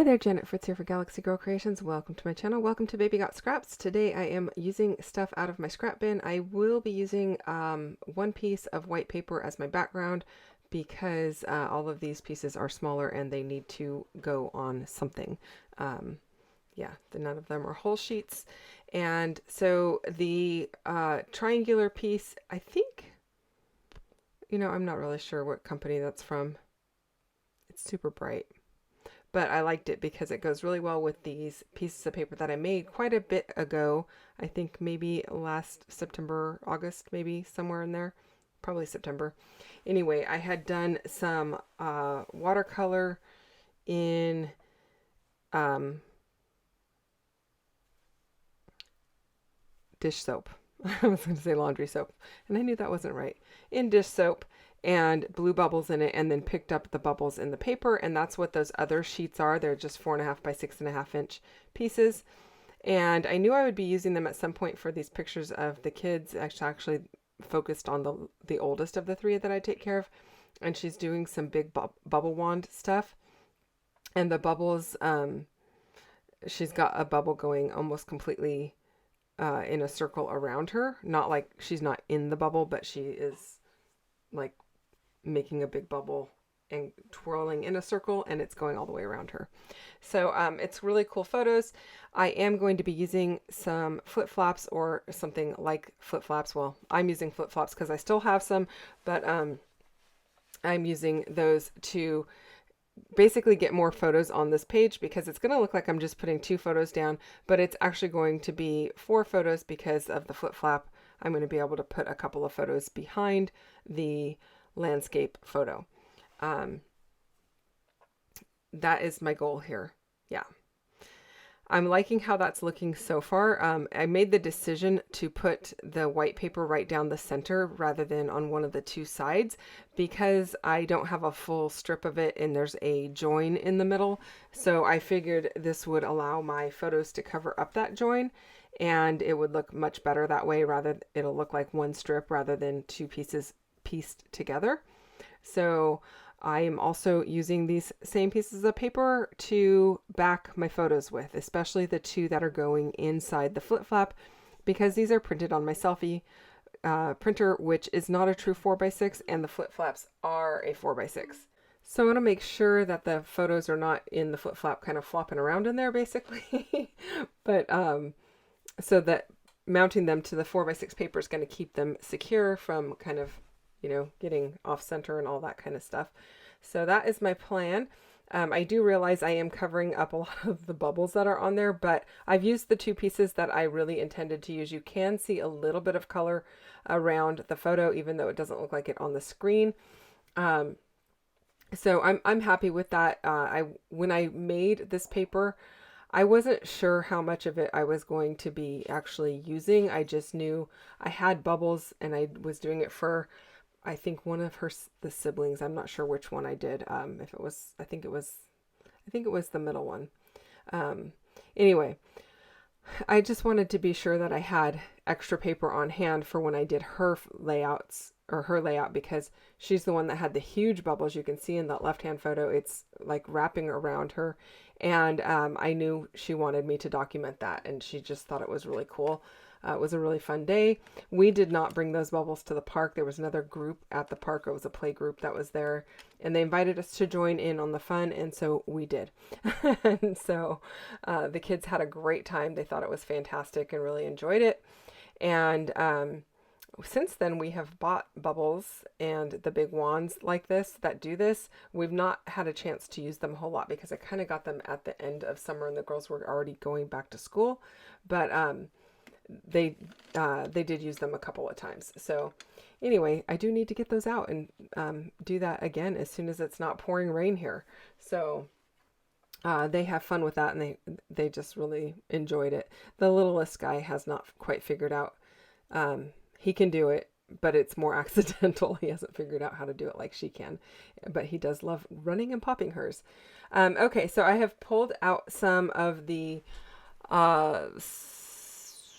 Hi there, Janet Fritz here for Galaxy Girl Creations. Welcome to my channel. Welcome to Baby Got Scraps. Today I am using stuff out of my scrap bin. I will be using one piece of white paper as my background because all of these pieces are smaller and they need to go on something. None of them are whole sheets. And so the triangular piece, I think, I'm not really sure what company that's from. It's super bright. But I liked it because it goes really well with these pieces of paper that I made quite a bit ago. I think maybe last September, August, maybe somewhere in there. Probably September. Anyway, I had done some watercolor in dish soap. I was going to say laundry soap, and I knew that wasn't right. In dish soap, and blew bubbles in it, and then picked up the bubbles in the paper, and that's what those other sheets are. They're just 4.5 by 6.5 inch pieces, and I knew I would be using them at some point for these pictures of the kids. Actually focused on the oldest of the three that I take care of, and she's doing some big bubble wand stuff, and the bubbles, she's got a bubble going almost completely in a circle around her. Not like she's not in the bubble, but she is like making a big bubble and twirling in a circle, and it's going all the way around her. So it's really cool photos. I am going to be using some flip-flops or something like flip-flops. Well, I'm using flip-flops because I still have some, but I'm using those to basically get more photos on this page because it's going to look like I'm just putting 2 photos down, but it's actually going to be 4 photos because of the flip-flop. I'm going to be able to put a couple of photos behind the landscape photo. That is my goal here. Yeah. I'm liking how that's looking so far. I made the decision to put the white paper right down the center rather than on one of the 2 sides because I don't have a full strip of it and there's a join in the middle. So I figured this would allow my photos to cover up that join, and it would look much better that way. It'll look like one strip rather than 2 pieces pieced together. So I am also using these same pieces of paper to back my photos with, especially the 2 that are going inside the flip-flap, because these are printed on my selfie printer, which is not a true 4x6, and the flip-flaps are a 4x6. So I want to make sure that the photos are not in the flip-flap kind of flopping around in there, basically. But so that mounting them to the 4x6 paper is going to keep them secure from kind of, getting off center and all that kind of stuff. So that is my plan. I do realize I am covering up a lot of the bubbles that are on there, but I've used the 2 pieces that I really intended to use. You can see a little bit of color around the photo, even though it doesn't look like it on the screen. So I'm happy with that. When I made this paper, I wasn't sure how much of it I was going to be actually using. I just knew I had bubbles and I was doing it for, I think, one of the siblings. I'm not sure which one I did. If it was, I think it was the middle one. Anyway, I just wanted to be sure that I had extra paper on hand for when I did her layouts, or her layout, because she's the one that had the huge bubbles. You can see in that left-hand photo, it's like wrapping around her. And I knew she wanted me to document that, and she just thought it was really cool. It was a really fun day. We did not bring those bubbles to the park. There was another group at the park. It was a play group that was there, and they invited us to join in on the fun, and so we did. And so the kids had a great time. They thought it was fantastic and really enjoyed it. And since then, we have bought bubbles and the big wands like this that do this. We've not had a chance to use them a whole lot because I kind of got them at the end of summer and the girls were already going back to school. But they did use them a couple of times. So anyway, I do need to get those out and do that again as soon as it's not pouring rain here. So they have fun with that, and they just really enjoyed it. The littlest guy has not quite figured out. He can do it, but it's more accidental. He hasn't figured out how to do it like she can, but he does love running and popping hers. Okay, so I have pulled out some of the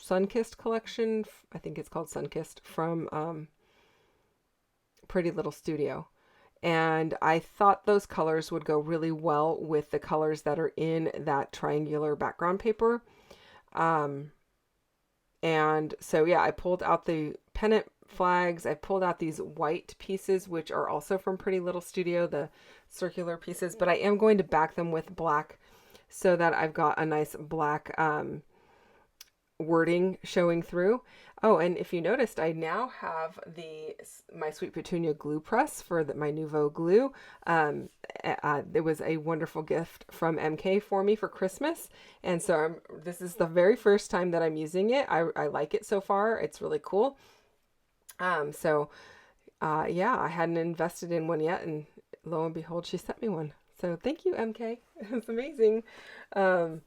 Sunkissed collection. I think it's called Sunkissed, from Pretty Little Studio. And I thought those colors would go really well with the colors that are in that triangular background paper. Um, and so, yeah, I pulled out the pennant flags. I pulled out these white pieces, which are also from Pretty Little Studio, the circular pieces, but I am going to back them with black so that I've got a nice black wording showing through. Oh, and if you noticed, I now have my Sweet Petunia glue press for my Nouveau glue. It was a wonderful gift from MK for me for Christmas, and so this is the very first time that I'm using it. I like it so far. It's really cool. Yeah, I hadn't invested in one yet, and lo and behold, she sent me one. So thank you, MK. It's amazing. Um,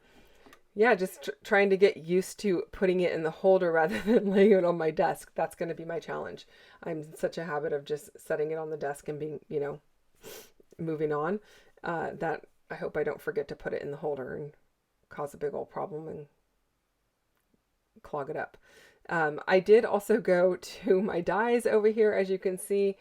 yeah, just trying to get used to putting it in the holder rather than laying it on my desk. That's going to be my challenge. I'm in such a habit of just setting it on the desk and being, moving on, that I hope I don't forget to put it in the holder and cause a big old problem and clog it up. I did also go to my dies over here, as you can see.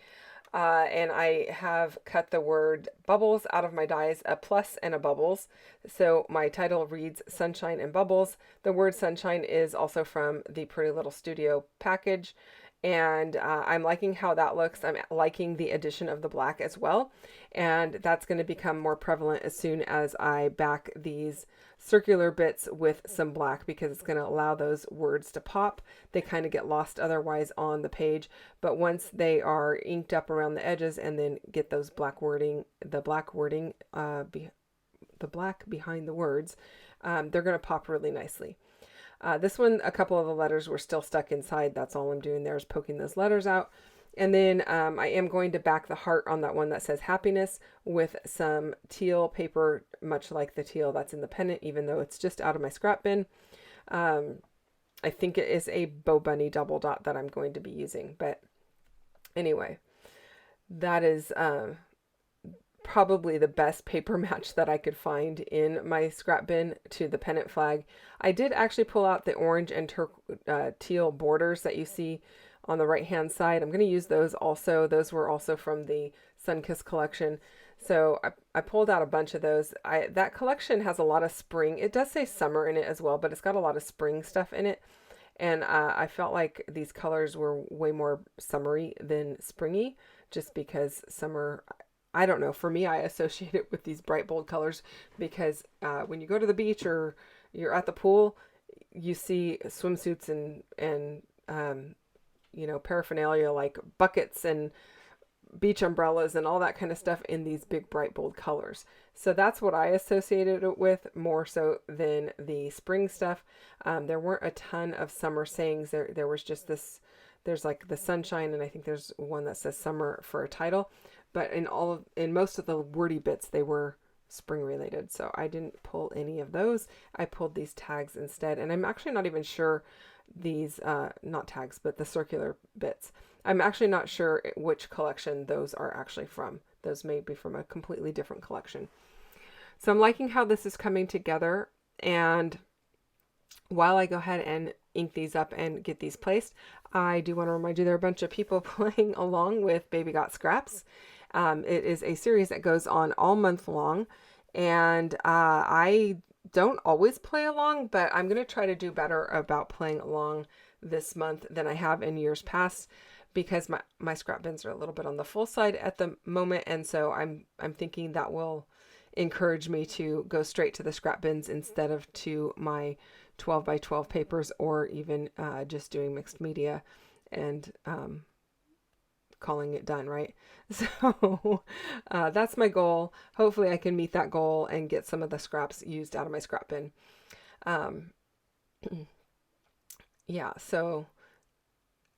And I have cut the word bubbles out of my dies, a plus and a bubbles. So my title reads Sunshine and Bubbles. The word sunshine is also from the Pretty Little Studio package. And I'm liking how that looks. I'm liking the addition of the black as well. And that's going to become more prevalent as soon as I back these circular bits with some black, because it's going to allow those words to pop. They kind of get lost otherwise on the page, but once they are inked up around the edges and then get those black wording, the black behind the words, they're going to pop really nicely. This one, a couple of the letters were still stuck inside. That's all I'm doing there is poking those letters out. And then I am going to back the heart on that one that says happiness with some teal paper, much like the teal that's in the pennant, even though it's just out of my scrap bin. I think it is a Bow Bunny double dot that I'm going to be using. But anyway, that is probably the best paper match that I could find in my scrap bin to the pennant flag. I did actually pull out the orange and teal borders that you see on the right hand side. I'm going to use those also. Those were also from the Sunkissed collection. So I pulled out a bunch of those. That collection has a lot of spring. It does say summer in it as well, but it's got a lot of spring stuff in it. And I felt like these colors were way more summery than springy, just because summer, I don't know, for me, I associate it with these bright, bold colors because when you go to the beach or you're at the pool, you see swimsuits and paraphernalia like buckets and beach umbrellas and all that kind of stuff in these big, bright, bold colors. So that's what I associated it with more so than the spring stuff. There weren't a ton of summer sayings. There was just this, there's like the sunshine, and I think there's one that says summer for a title. But in most of the wordy bits, they were spring related. So I didn't pull any of those. I pulled these tags instead. And I'm actually not even sure these, not tags, but the circular bits. I'm actually not sure which collection those are actually from. Those may be from a completely different collection. So I'm liking how this is coming together. And while I go ahead and ink these up and get these placed, I do want to remind you there are a bunch of people playing along with Baby Got Scraps. It is a series that goes on all month long, and I don't always play along, but I'm going to try to do better about playing along this month than I have in years past, because my scrap bins are a little bit on the full side at the moment, and so I'm thinking that will encourage me to go straight to the scrap bins instead of to my 12 by 12 papers, or even just doing mixed media and calling it done, right? So that's my goal. Hopefully I can meet that goal and get some of the scraps used out of my scrap bin. Yeah, so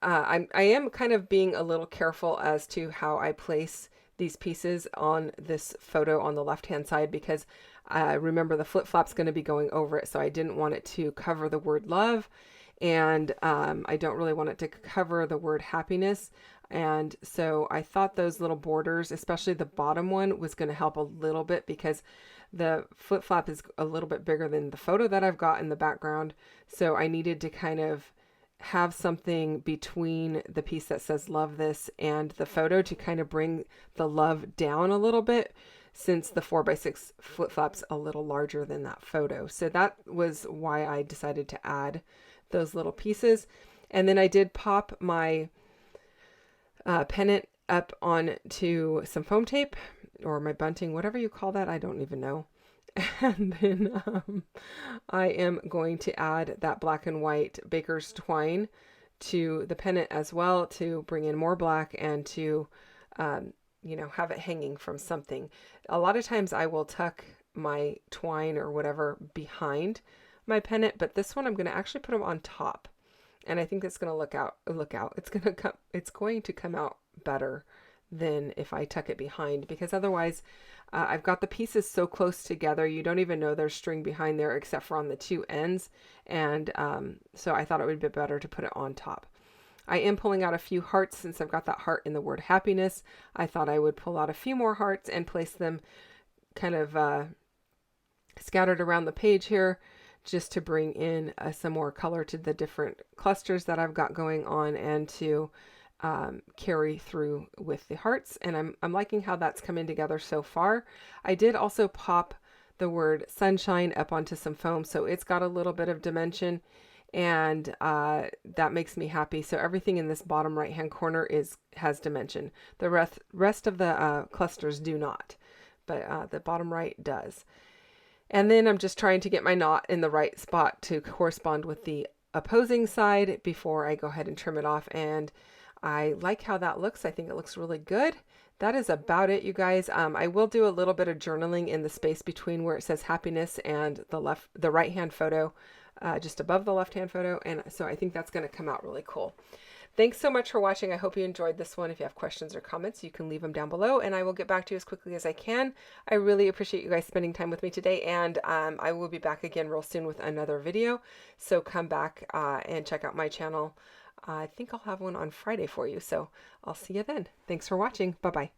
I am kind of being a little careful as to how I place these pieces on this photo on the left hand side, because remember the flip flop's going to be going over it, so I didn't want it to cover the word love, and I don't really want it to cover the word happiness. And so I thought those little borders, especially the bottom one, was going to help a little bit, because the flip flop is a little bit bigger than the photo that I've got in the background. So I needed to kind of have something between the piece that says love this and the photo to kind of bring the love down a little bit, since the 4x6 flip-flop's a little larger than that photo. So that was why I decided to add those little pieces. And then I did pop my pennant up onto some foam tape, or my bunting, whatever you call that, I don't even know. And then I am going to add that black and white baker's twine to the pennant as well, to bring in more black and to, you know, have it hanging from something. A lot of times I will tuck my twine or whatever behind my pennant, but this one I'm going to actually put them on top. And I think it's going to look out. It's going to come out better than if I tuck it behind, because otherwise I've got the pieces so close together you don't even know there's string behind there except for on the two ends, and so I thought it would be better to put it on top. I am pulling out a few hearts since I've got that heart in the word happiness. I thought I would pull out a few more hearts and place them kind of scattered around the page here, just to bring in some more color to the different clusters that I've got going on, and to carry through with the hearts. And I'm liking how that's coming together so far. I did also pop the word sunshine up onto some foam, so it's got a little bit of dimension, and that makes me happy. So everything in this bottom right hand corner has dimension. The rest of the clusters do not, but the bottom right does. And then I'm just trying to get my knot in the right spot to correspond with the opposing side before I go ahead and trim it off. And I like how that looks. I think it looks really good. That is about it, you guys. I will do a little bit of journaling in the space between where it says happiness and the right hand photo, just above the left hand photo. And so I think that's going to come out really cool. Thanks so much for watching. I hope you enjoyed this one. If you have questions or comments, you can leave them down below, and I will get back to you as quickly as I can. I really appreciate you guys spending time with me today, and I will be back again real soon with another video. So come back and check out my channel. I think I'll have one on Friday for you, so I'll see you then. Thanks for watching. Bye-bye.